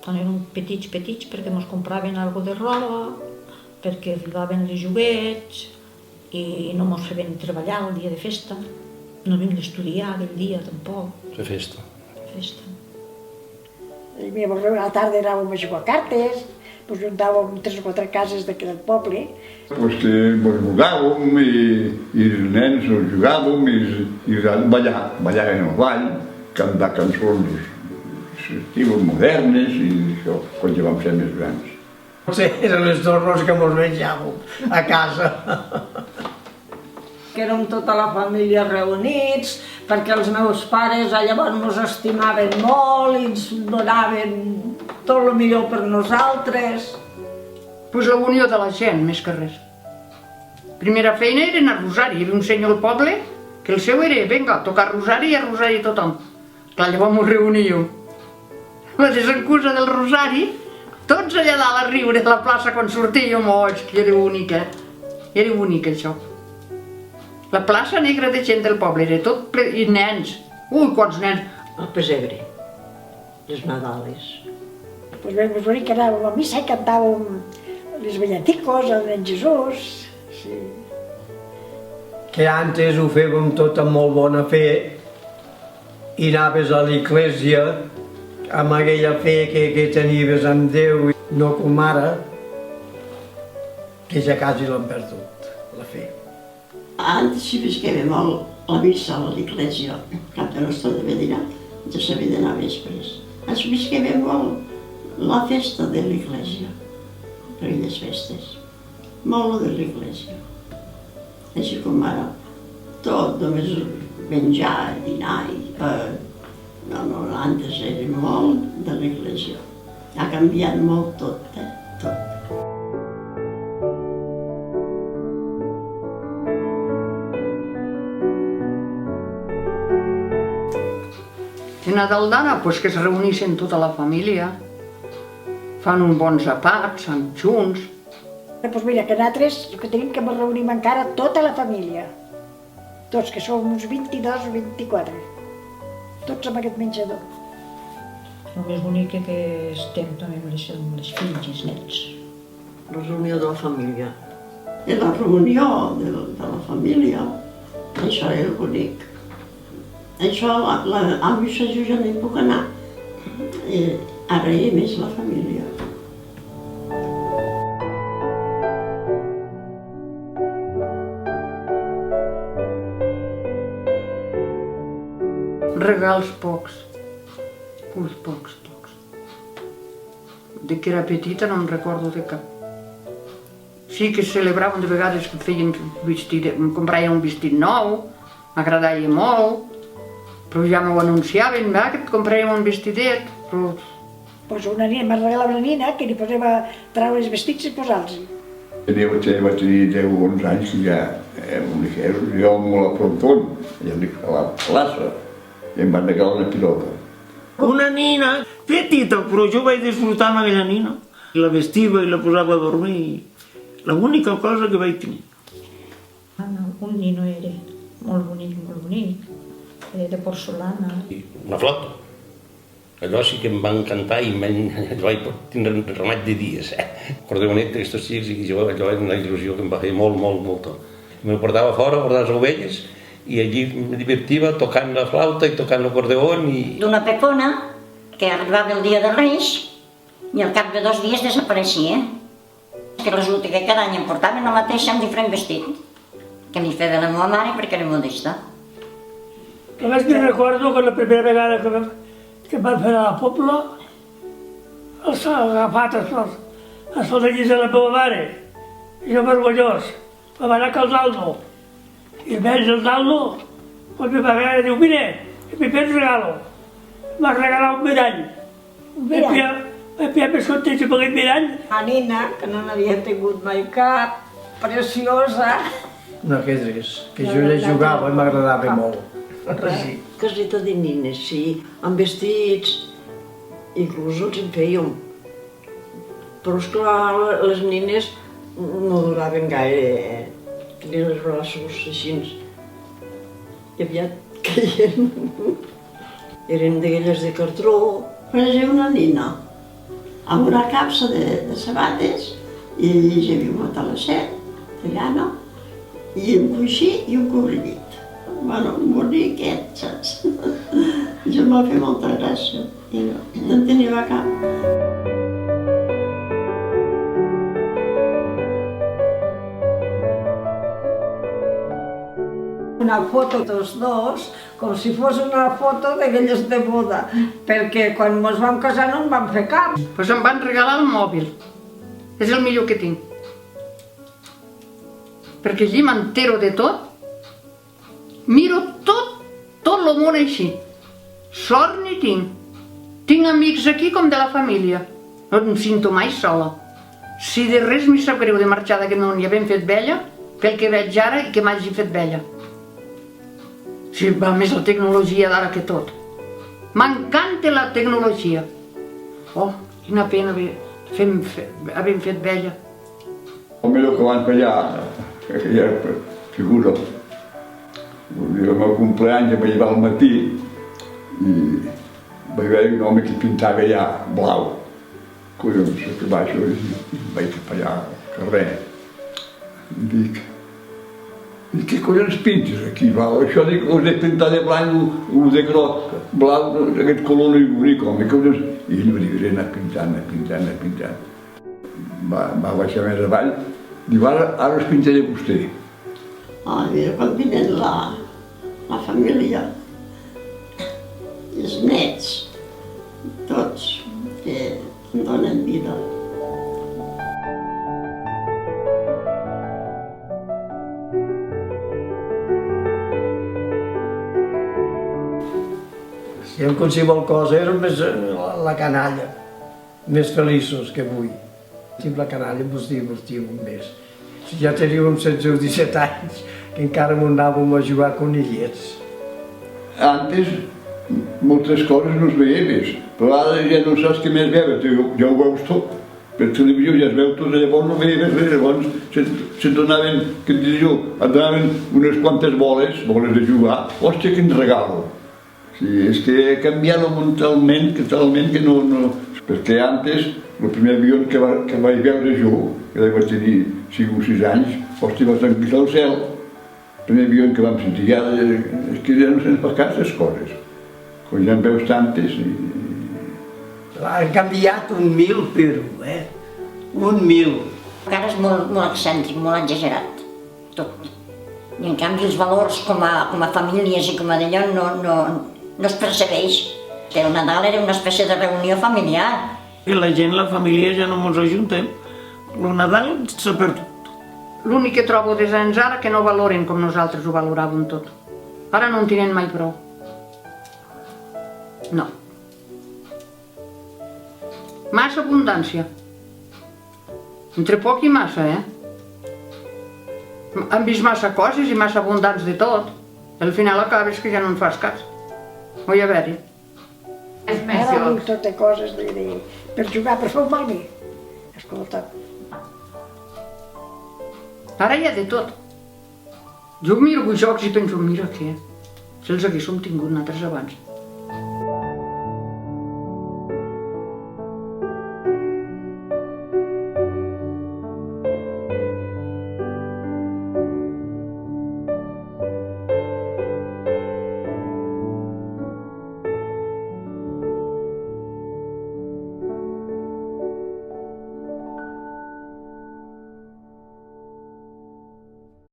Quan érem petits, perquè ens compraven alguna de roba, perquè arribaven els joguets i no ens feien treballar el dia de festa. No havíem d'estudiar aquell dia, tampoc. De festa. I a la tarda anàvem a jugar a cartes, ens juntàvem 3 o 4 cases d'aquí del poble. Pues que ens jugàvem i els nens ens jugàvem i ballàvem al ball, cantar cançons estius modernes i això, quan ja vam ser més grans. Potser eren els torros que mos menjàvem a casa. Que érem tota la família reunits, perquè els meus pares llavors ens estimaven molt i ens donaven tot el millor per nosaltres. Pues la unió de la gent, més que res. Primera feina era anar a Rosari. Hi havia un senyor al poble que el seu era, vinga, tocar Rosari i a Rosari tothom. Clar, llavors ens reuníem. La desencusa del Rosari, tots allà dalt a riure a la plaça quan sortíem, que era bonic, Era bonic, això. La plaça negra de gent del poble, era tot ple, i nens. Ui, quants nens! El pessebre, les Nadales. Pues bé, ens que anàvem a missa i cantàvem les villaticos, el nen Jesús. Sí. Que antes ho fèiem tot amb molt bona fe i anaves a l'església amb aquella fe que tenies amb Déu, no com ara, que ja quasi l'hem perdut, la fe. Antes si visqueva molt la missa a l'església, cap de nostra de Vedina, ja s'havia d'anar a vespres. Ens visqueva molt la festa de l'església, per aquelles festes, molt de l'església. Així com ara, tot, només menjar, dinar i... No, antes era molt de l'església. Ha canviat molt tot, tot. I Nadal d'ara, pues que es reunissin tota la família, fan uns bons àpats, sant junts. Doncs mira, que nosaltres que tenim que ens reunim encara tota la família. Tots, que som uns 22 o 24. Tots amb aquest menjador. El més bonic que estem també amb les fills i els nets. La reunió de la família. I la reunió de la família, això era bonic. Això, a missa jo ja no hi puc anar. Ara hi ha més la família. Regals pocs, pocs. De que era petita no em recordo de cap. Sí que celebraven de vegades que feien vestit, em compraven un vestit nou, m'agradava molt, però ja m'ho anunciaven, que et compraven un vestidet, però... Pues una nina, m'ha regalat una nina que li posem a treure els vestits i posar-los. Vaig tenir 10 o 11 anys que ja jo molt a Frontón, allà a la plaça, i em van regalar una pilota. Una nina petita, però jo vaig disfrutar amb aquella nina. La vestiva i la posava a dormir. L'única cosa que vaig tenir. Un nino era molt bonic. Era de porcelana. Una flota. Allò sí que em va encantar i vaig tindre un ramat de dies. Acordeonet d'aquestos xics i allò era una il·lusió que em va fer molt. Me portava fora a portar les ovelles i allí me divertia tocant la flauta i tocant l'acordeon i... D'una pepona que arribava el dia de Reis i al cap de 2 dies desapareixia. Que resulta que cada any em portaven la mateixa amb diferent vestit, que m'hi feia la meva mare perquè era modesta. Només que recordo que la primera vegada que em van fer a la Pobla, els ha agafat els soldadills de la meva mare, i jo vergonyós, em va anar a Caldaldo. I el veig del Daldo, pues me va veure i diu, mire, me fes un regalo. M'ha regalat un mirall. Vaig pillar més content que aquest mirall. La nina, que no n'havia tingut mai cap, preciosa. No, que és, que jo ja jugava i m'agradava molt. Sí. Caseta de nines, sí, amb vestits, inclús els en fèiem. Però esclar, les nines no duraven gaire, tenien els braços així, i aviat caien. Eren d'aquelles de cartró. Però és una nina, amb una capsa de sabates i hi havia un matalasset, de llana, i un coixí i un cobrillit. Bueno, boniquet, saps? Jo m'ha fet molta gràcia i no en tenia cap. Una foto dels dos, com si fos una foto d'aquelles de boda, perquè quan ens vam casar no en vam fer cap. Doncs em van regalar el mòbil. És el millor que tinc. Perquè allí m'entero de tot. Miro tot el món així. Sort ni tinc. Tinc amics aquí com de la família. No em sento mai sola. Si de res m'hi sap greu de marxar d'aquest món i haver fet vella, pel que veig ara i que m'hagi fet vella. Si va més la tecnologia d'ara que tot. M'encanta la tecnologia. Oh, quina pena haver fet vella. El millor que van fallar, aquella figura. El meu compleany em vaig llevar al matí i vaig veure un home que pintava ja blau. Collons, que baixo i vaig cap allà al carrer. I què collons pintes aquí? Això dic, us he pintat de blanc, us de groc, blau, aquest color no hi bonic, home, collons. I ell va dir, anar pintant. Va baixar més avall, diu, ara us pintaré vostè. Mira, quan vinen la família, els nets, tots, que em donen vida. Si en qualsevol cosa érem més la canalla, més feliços que avui. La canalla ens divertíem més. Si ja teníem 16 o 17 anys, que encara m'ho anàvem a jugar a conillets. Antes, moltes coses no es veia més, però ara ja no saps què més veure, ja ho veus tot. Per televisió ja es veu tot, llavors no veia res, llavors se't donaven, què et diré jo, et donaven unes quantes boles de jugar, hòstia, quin regalo. Sí, és que ha canviat el món talment que no... Perquè antes, el primer avió que vaig veure jo, que vaig tenir 5 o 6 anys, hòstia, va tranquil al cel. El primer avió que vam sentir, ja, és que ja no se'ns fa cas les coses. Quan ja en veus tantes i... Han canviat 1000, però, 1000. Encara és molt excèntric, molt exagerat, tot. I en canvi els valors com a famílies i com a d'allò no es percebeix. El Nadal era una espècie de reunió familiar. I la gent, la família, ja no ens ajuntem. El Nadal s'ha perdut. L'únic que trobo des d'anys ara que no valoren com nosaltres ho valoràvem tot. Ara no en tenen mai prou. No. Massa abundància. Entre poc i massa, Han vist massa coses i massa abundants de tot. Al final acabes que ja no en fas cas. No hi ha haver-hi. Ara vull tot de coses per jugar, per fer un malbé. Escolta. Ara hi ha de tot. Jo miro jocs i penso, mira què, si els haguéssim tingut nosaltres abans.